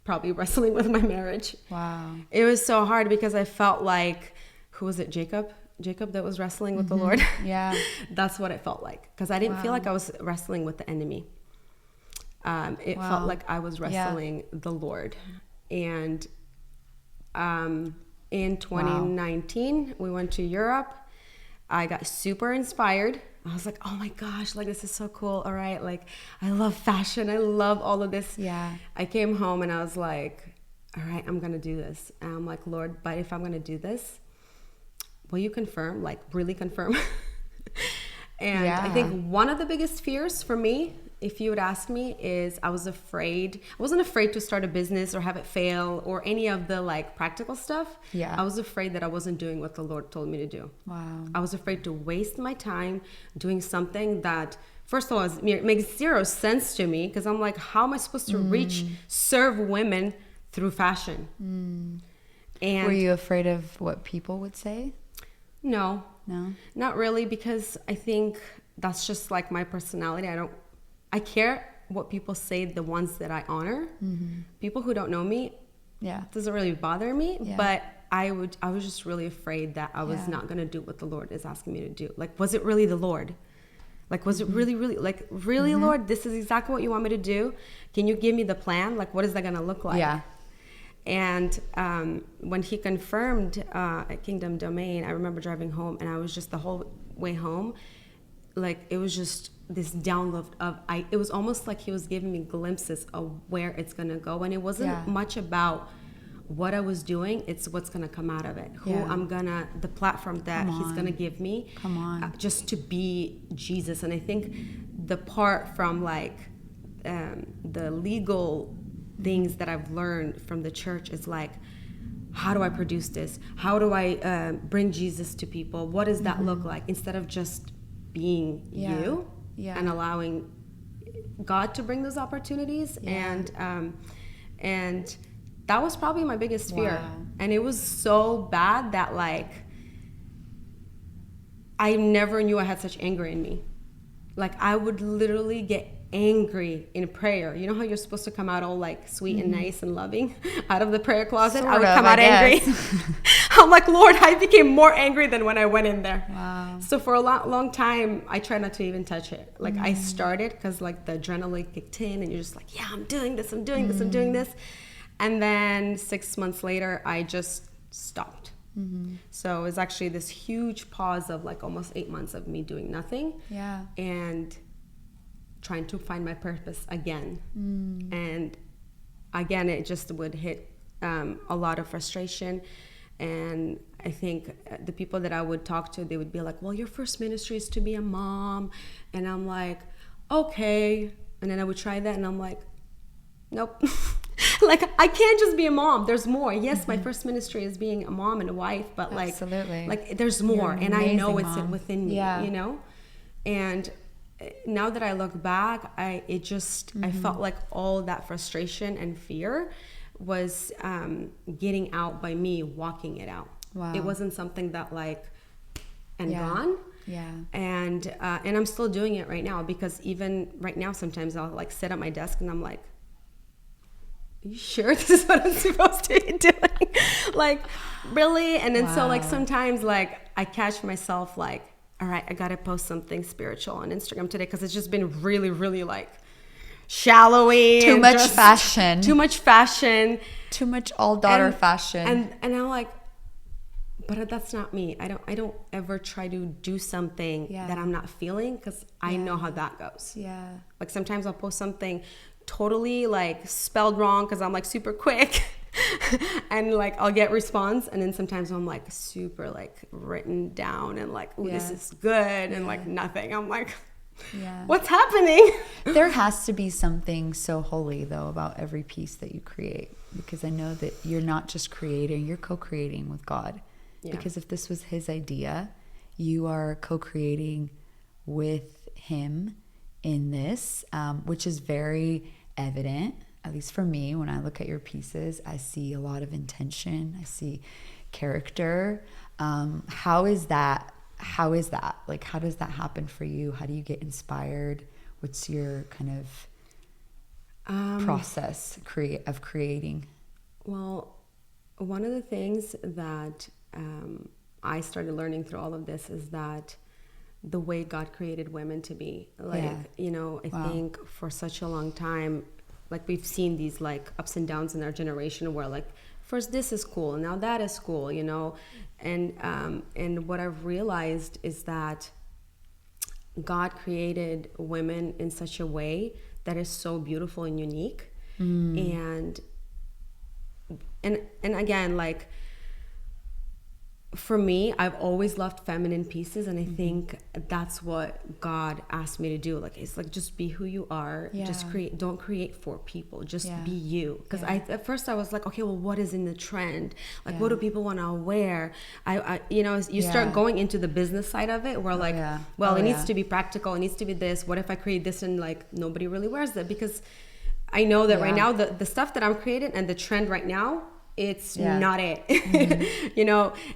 probably wrestling with my marriage. Wow. It was so hard because I felt like, who was it? Jacob that was wrestling with the Lord. Yeah. That's what it felt like. Because I didn't feel like I was wrestling with the enemy. It felt like I was wrestling the Lord. And in 2019, we went to Europe. I got super inspired. I was like, oh my gosh, like, this is so cool. All right. Like, I love fashion. I love all of this. Yeah. I came home and I was like, all right, I'm going to do this. And I'm like, Lord, but if I'm going to do this, will you confirm, like really confirm? And I think one of the biggest fears for me, if you would ask me, is I wasn't afraid to start a business or have it fail or any of the like practical stuff. Yeah. I was afraid that I wasn't doing what the Lord told me to do. Wow. I was afraid to waste my time doing something that, first of all, it makes zero sense to me, because I'm like, how am I supposed to serve women through fashion? And were you afraid of what people would say? No, not really, because I think that's just like my personality. I care what people say, the ones that I honor. People who don't know me, it doesn't really bother me. But I was just really afraid that I was not going to do what the Lord is asking me to do. Like, was it really the Lord? Like, was it really, Lord, this is exactly what you want me to do? Can you give me the plan? Like, what is that going to look like? Yeah. And when he confirmed at Kingdom Domain, I remember driving home, and I was just the whole way home, like, it was just this download it was almost like he was giving me glimpses of where it's going to go. And it wasn't much about what I was doing. It's what's going to come out of it. The platform that he's going to give me. Come on. Just to be Jesus. And I think the part from like the legal things that I've learned from the church is like, how do I produce this? How do I bring Jesus to people? What does that look like? Instead of just being you and allowing God to bring those opportunities. And that was probably my biggest fear. Wow. And it was so bad that like I never knew I had such anger in me. Like, I would literally get angry in prayer. You know how you're supposed to come out all like sweet and nice and loving out of the prayer closet? I would come out angry. I'm like, Lord, I became more angry than when I went in there. Wow. So for a long time, I tried not to even touch it. Like, I started because like the adrenaline kicked in, and you're just like, yeah, I'm doing this, I'm doing this, I'm doing this. And then 6 months later, I just stopped. So it was actually this huge pause of like almost 8 months of me doing nothing. Yeah. And trying to find my purpose again. And again, it just would hit a lot of frustration. And I think the people that I would talk to, they would be like, well, your first ministry is to be a mom. And I'm like, okay. And then I would try that, and I'm like, nope. Like, I can't just be a mom. There's more. Yes, my first ministry is being a mom and a wife, but like, absolutely, like there's more. And I know it's within me, you know? And now that I look back, I felt like all that frustration and fear was getting out by me walking it out. Wow. It wasn't something that like gone. Yeah. And I'm still doing it right now, because even right now, sometimes I'll like sit at my desk and I'm like, are you sure this is what I'm supposed to be doing? Like, really? And then so like sometimes like I catch myself like, all right, I got to post something spiritual on Instagram today, because it's just been really, really like shallowy. Too much fashion. Too much fashion. Too much all-daughter fashion. And I'm like, but that's not me. I don't ever try to do something that I'm not feeling, because I know how that goes. Yeah. Like sometimes I'll post something totally like spelled wrong because I'm like super quick and like I'll get response, and then sometimes I'm like super like written down and like, oh, this is good, and like nothing. I'm like, Yeah. What's happening? There has to be something so holy, though, about every piece that you create, because I know that you're not just creating, you're co-creating with God. Yeah. Because if this was his idea, you are co-creating with him in this, which is very evident, at least for me. When I look at your pieces, I see a lot of intention. I see character. How is that? Like, how does that happen for you? How do you get inspired? What's your kind of process of creating? Well, one of the things that I started learning through all of this is that the way God created women to be, like, I think for such a long time, like, we've seen these like ups and downs in our generation where like first this is cool, now that is cool, and what I've realized is that God created women in such a way that is so beautiful and unique. And again, like, for me, I've always loved feminine pieces, and I think that's what God asked me to do. Like, it's like, just be who you are. Yeah. Just create. Don't create for people. Just be you. Because at first I was like, okay, well, what is in the trend? Like, what do people want to wear? You start going into the business side of it, where like, it needs to be practical. It needs to be this. What if I create this and like nobody really wears it? Because I know that right now the stuff that I'm creating and the trend right now, it's not it,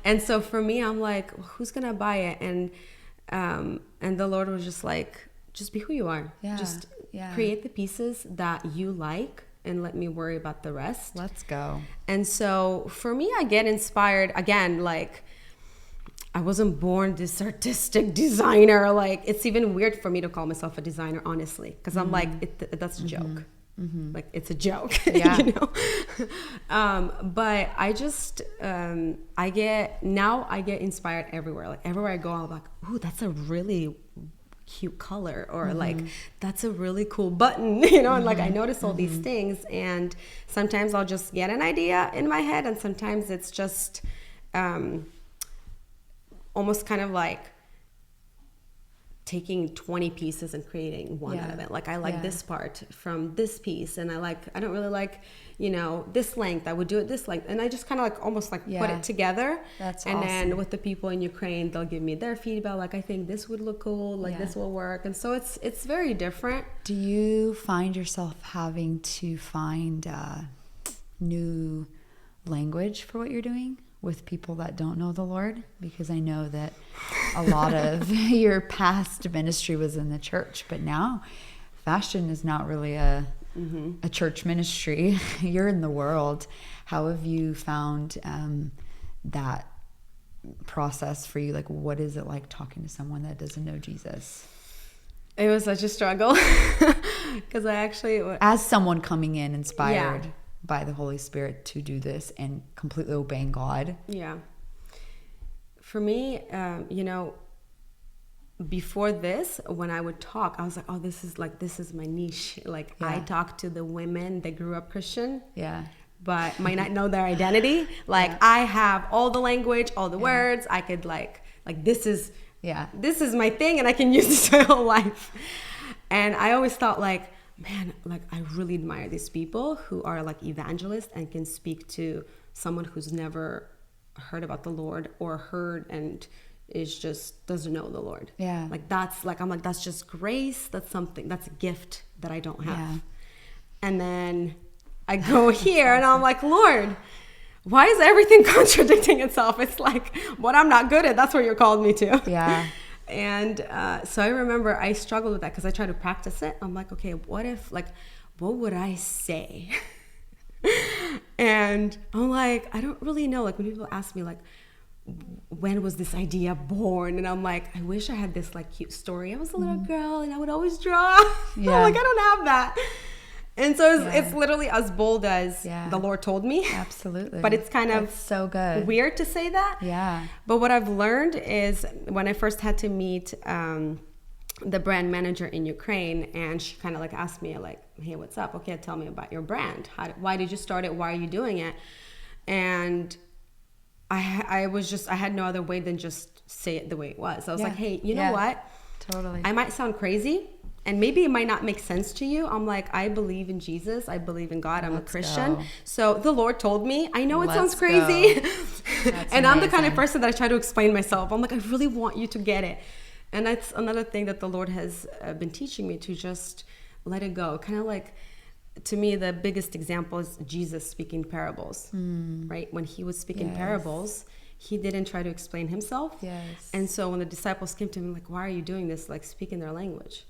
and so for me, I'm like, who's gonna buy it? And the Lord was just like, just be who you are. Just create the pieces that you like, and let me worry about the rest. Let's go. And so for me, I get inspired again. Like, I wasn't born this artistic designer. Like, it's even weird for me to call myself a designer, honestly, because I'm like, that's a joke. Like, it's a joke. But I just I get inspired everywhere. Like, everywhere I go, I'm like, ooh, that's a really cute color, or like, that's a really cool button, and like, I notice all these things, and sometimes I'll just get an idea in my head, and sometimes it's just almost kind of like taking 20 pieces and creating one out of it. Like, I like this part from this piece, and I don't really like, this length. I would do it this length, and I just kind of like almost like put it together. That's and awesome. Then with the people in Ukraine, they'll give me their feedback. Like, I think this would look cool. Like, this will work. And so it's very different. Do you find yourself having to find new language for what you're doing with people that don't know the Lord? Because I know that a lot of your past ministry was in the church, but now fashion is not really a church ministry. You're in the world. How have you found that process for you? Like, what is it like talking to someone that doesn't know Jesus? It was such a struggle because I actually... As someone coming in inspired by the Holy Spirit to do this and completely obeying God. Yeah. For me, before this, when I would talk, I was like, oh, this is my niche. Like, I talk to the women that grew up Christian. Yeah. But might not know their identity. Like, I have all the language, all the words. I could like this is my thing, and I can use this my whole life. And I always thought, like, man, like, I really admire these people who are like evangelists and can speak to someone who's never heard about the Lord or heard and is just doesn't know the Lord. Yeah. Like, that's like, I'm like, that's just grace. That's something, that's a gift that I don't have. Yeah. And then I go here and I'm like, Lord, why is everything contradicting itself? It's like, what I'm not good at, that's what you called me to. Yeah. And so I remember I struggled with that because I tried to practice it. I'm like, okay, what would I say? And I'm like, I don't really know. Like, when people ask me, like, when was this idea born? And I'm like, I wish I had this like cute story. I was a little girl and I would always draw. Yeah. I'm like, I don't have that. And so it's literally as bold as the Lord told me. Absolutely. But it's kind of so good. Weird to say that. Yeah. But what I've learned is when I first had to meet the brand manager in Ukraine, and she kind of like asked me like, hey, what's up? Okay, tell me about your brand. Why did you start it? Why are you doing it? And I had no other way than just say it the way it was. I was like, hey, you know what? Totally. I might sound crazy, and maybe it might not make sense to you. I'm like, I believe in Jesus. I believe in God. I'm a Christian. Go. So the Lord told me. I know it sounds Let's crazy. And I'm the kind of amazing. person that I try to explain myself. I'm like, I really want you to get it. And that's another thing that the Lord has been teaching me, to just let it go. Kind of like, to me, the biggest example is Jesus speaking parables, right? When he was speaking parables, he didn't try to explain himself. Yes. And so when the disciples came to him, like, why are you doing this? Like, speaking their language.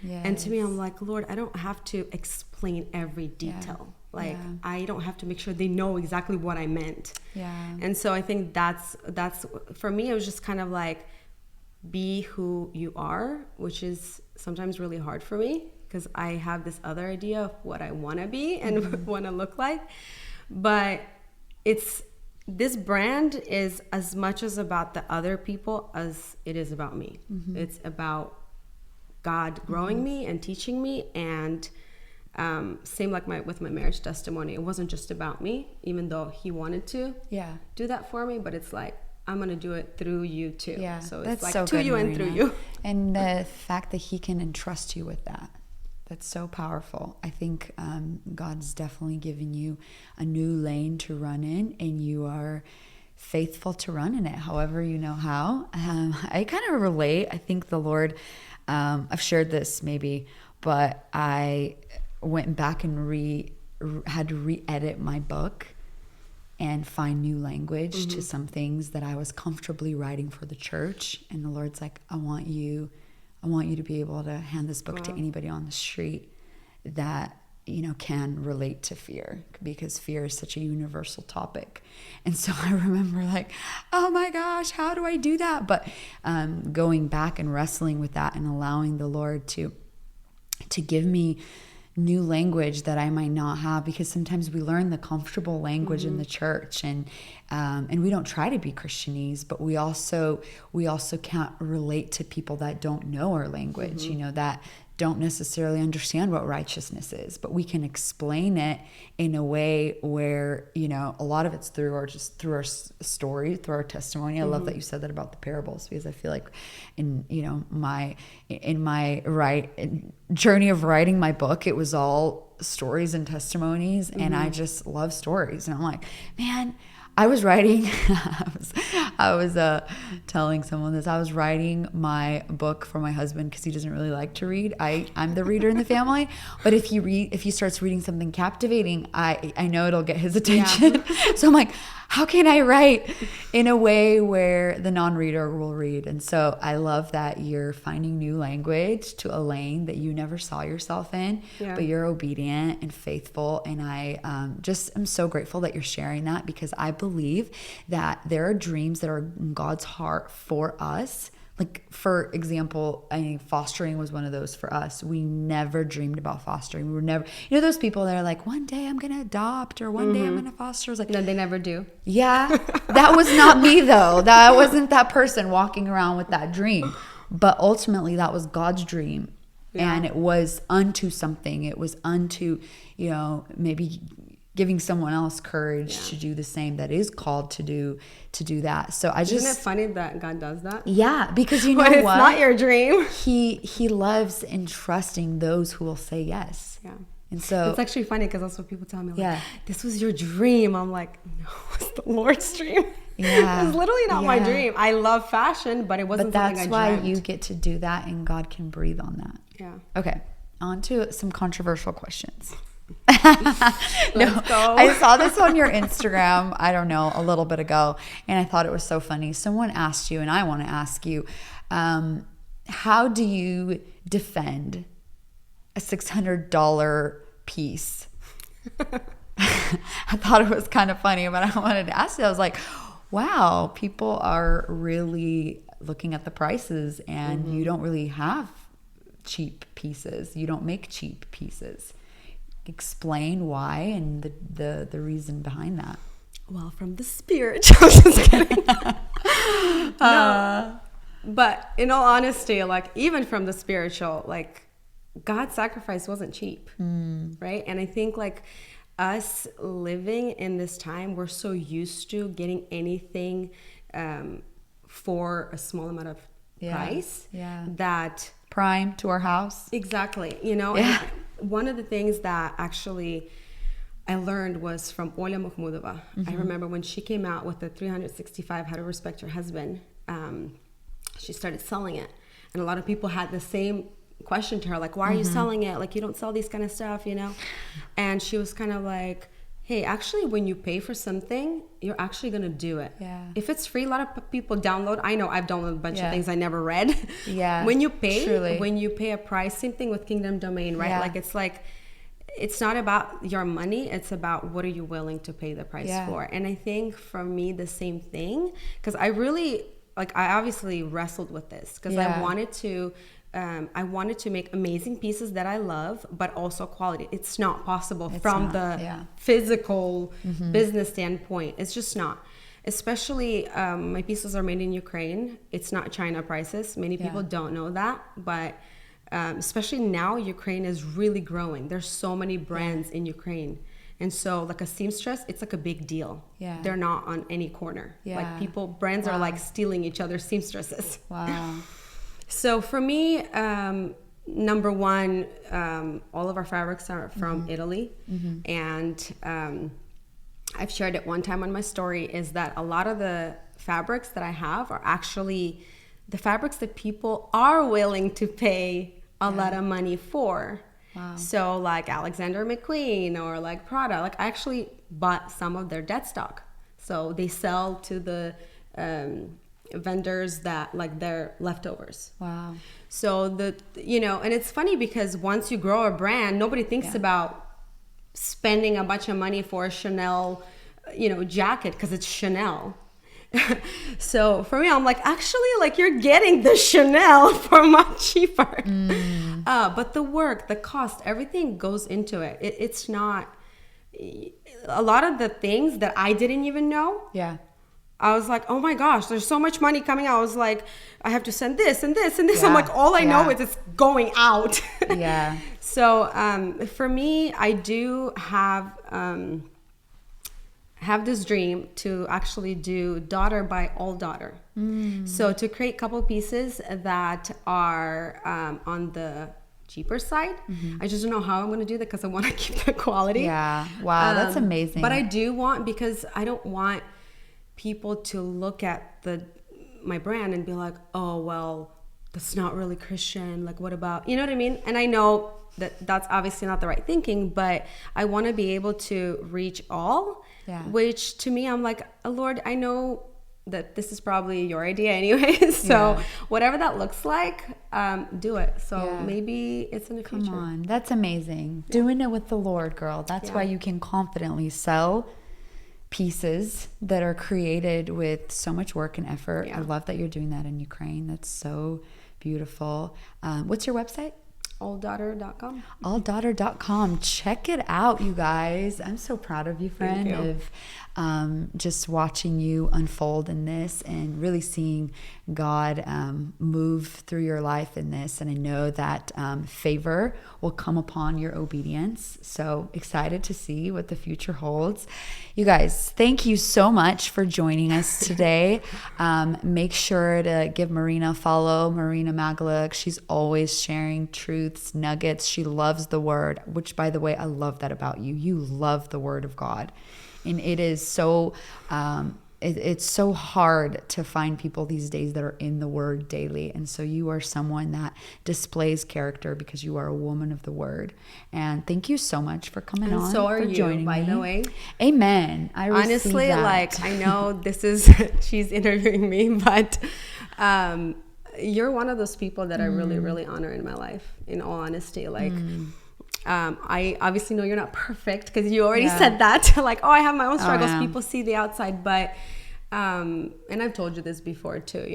Yes. And to me, I'm like, Lord, I don't have to explain every detail. Like, I don't have to make sure they know exactly what I meant. Yeah. And so I think that's for me, it was just kind of like, be who you are, which is sometimes really hard for me, because I have this other idea of what I want to be and want to look like. But this brand is as much as about the other people as it is about me. It's about God growing me and teaching me. And same like with my marriage testimony, it wasn't just about me, even though he wanted to do that for me, but it's like, I'm going to do it through you too. Yeah, so that's it's like so to good, you and Marina. through you. And the fact that he can entrust you with that's so powerful. I think God's definitely given you a new lane to run in, and you are faithful to run in it however you know how. I kind of relate. I think the Lord, I've shared this maybe, but I went back and had to re-edit my book and find new language to some things that I was comfortably writing for the church. And the Lord's like, I want you to be able to hand this book to anybody on the street that, can relate to fear, because fear is such a universal topic. And so I remember like, oh my gosh, how do I do that? But going back and wrestling with that and allowing the Lord to give me new language that I might not have, because sometimes we learn the comfortable language in the church, and we don't try to be Christianese, but we also can't relate to people that don't know our language, that don't necessarily understand what righteousness is, but we can explain it in a way where, a lot of it's through our story, through our testimony. I love that you said that about the parables, because I feel like in my journey of writing my book, it was all stories and testimonies, and I just love stories. And I'm like, man, I was writing, I was telling someone this. I was writing my book for my husband because he doesn't really like to read. I'm the reader in the family, but if he starts reading something captivating, I know it'll get his attention. Yeah. So I'm like, how can I write in a way where the non-reader will read? And so I love that you're finding new language to a lane that you never saw yourself in, but you're obedient and faithful. And I just am so grateful that you're sharing that, because I believe that there are dreams that are in God's heart for us. Like, for example, I think fostering was one of those for us. We never dreamed about fostering. We were never, those people that are like, one day I'm going to adopt, or one day I'm going to foster. It's like, No, they never do. Yeah, that was not me though. That wasn't that person walking around with that dream. But ultimately that was God's dream. Yeah. And it was unto something. It was unto, maybe giving someone else courage to do the same, that is called to do that. So I just... Isn't it funny that God does that? Yeah, because you know but it's what? not your dream. He loves entrusting those who will say yes. Yeah. And so... It's actually funny, because that's what people tell me. Like, this was your dream. I'm like, no, it's the Lord's dream. Yeah. It was literally not my dream. I love fashion, but it wasn't something I dreamt. But that's why you get to do that, and God can breathe on that. Yeah. Okay, on to some controversial questions. Let's go. I saw this on your Instagram, I don't know, a little bit ago, and I thought it was so funny. Someone asked you, and I want to ask you, how do you defend a $600 piece? I thought it was kind of funny, but I wanted to ask you. I was like, wow, people are really looking at the prices, and you don't really have cheap pieces. You don't make cheap pieces. Explain why and the reason behind that. Well, from the spirit. Just kidding. No. But in all honesty, like, even from the spiritual, like, God's sacrifice wasn't cheap, right? And I think, like, us living in this time, we're so used to getting anything for a small amount of price. Yeah. That prime to our house. Exactly. You know, and one of the things that actually I learned was from Ola Mahmoudova. I remember when she came out with the 365 How to Respect Your Husband, she started selling it. And a lot of people had the same question to her, like, why are you selling it? Like, you don't sell these kind of stuff, you know? And she was kind of like, hey, actually, when you pay for something, you're actually going to do it. Yeah. If it's free, a lot of people download. I know I've downloaded a bunch of things I never read. Yeah. When you pay, truly. when you pay a price, same thing with Kingdom Domain, right? Yeah. It's not about your money. It's about what are you willing to pay the price for. And I think for me, the same thing, because I obviously wrestled with this because I wanted to make amazing pieces that I love, but also quality. It's not possible from the physical business standpoint. It's just not. Especially my pieces are made in Ukraine. It's not China prices. Many people don't know that, but especially now, Ukraine is really growing. There's so many brands in Ukraine. And so like a seamstress, it's like a big deal. Yeah. They're not on any corner. Yeah. Like brands are like stealing each other's seamstresses. Wow. So for me, number one, all of our fabrics are from Italy. And I've shared it one time on my story, is that a lot of the fabrics that I have are actually the fabrics that people are willing to pay a lot of money for. Wow. So like Alexander McQueen or like Prada, like I actually bought some of their dead stock. So they sell to the vendors that like their leftovers. Wow. So and it's funny because once you grow a brand, nobody thinks about spending a bunch of money for a Chanel, jacket because it's Chanel. So for me, I'm like, actually, like you're getting the Chanel for much cheaper. But the work, the cost, everything goes into it. It's not a lot of the things that I didn't even know. Yeah. I was like, oh my gosh, there's so much money coming out. I was like, I have to send this and this and this. I'm like, all I know is it's going out. Yeah. So for me, I do have this dream to actually do daughter by all daughter. So to create a couple pieces that are on the cheaper side. I just don't know how I'm going to do that because I want to keep the quality. Yeah. Wow. That's amazing. But I do want, because I don't want people to look at my brand and be like, oh, well, that's not really Christian. Like, what about, you know what I mean? And I know that that's obviously not the right thinking, but I want to be able to reach all, which to me, I'm like, Lord, I know that this is probably your idea anyways. So whatever that looks like, do it. So maybe it's in the future. Come on. That's amazing. Doing it with the Lord, girl. That's why you can confidently sell pieces that are created with so much work and effort. I love that you're doing that in Ukraine. That's so beautiful. What's your website? Alldaughter.com. Alldaughter.com. Check it out, you guys. I'm so proud of you, friend, of just watching you unfold in this and really seeing God move through your life in this. And I know that favor will come upon your obedience. So excited to see what the future holds. You guys, thank you so much for joining us today. Make sure to give Marina a follow, Marina Magalyuk. She's always sharing truths, nuggets. She loves the word, which, by the way, I love that about you. You love the word of God. And it is so it's so hard to find people these days that are in the word daily. And so you are someone that displays character because you are a woman of the word. And thank you so much for coming on. So are for you, joining by me. the way. Amen. I honestly, that. Like, I know this is, she's interviewing me, but you're one of those people that I really, really honor in my life, in all honesty. Like, I obviously know you're not perfect because you already said that. Like, oh, I have my own struggles. People see the outside, but and I've told you this before too.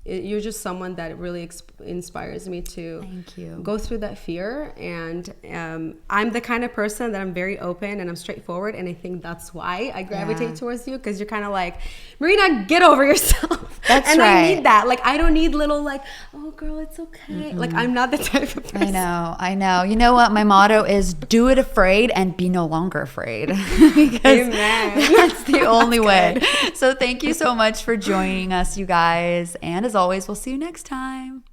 You're just someone that really inspires me to go through that fear. And I'm the kind of person that I'm very open and I'm straightforward. And I think that's why I gravitate towards you, because you're kind of like, Marina, get over yourself. That's and right. I need that. Like, I don't need little like, oh girl, it's okay. Like, I'm not the type of person. I know. You know what? My motto is do it afraid and be no longer afraid. Because Amen. that's the only way. So thank you so much for joining us, you guys. And as always, we'll see you next time.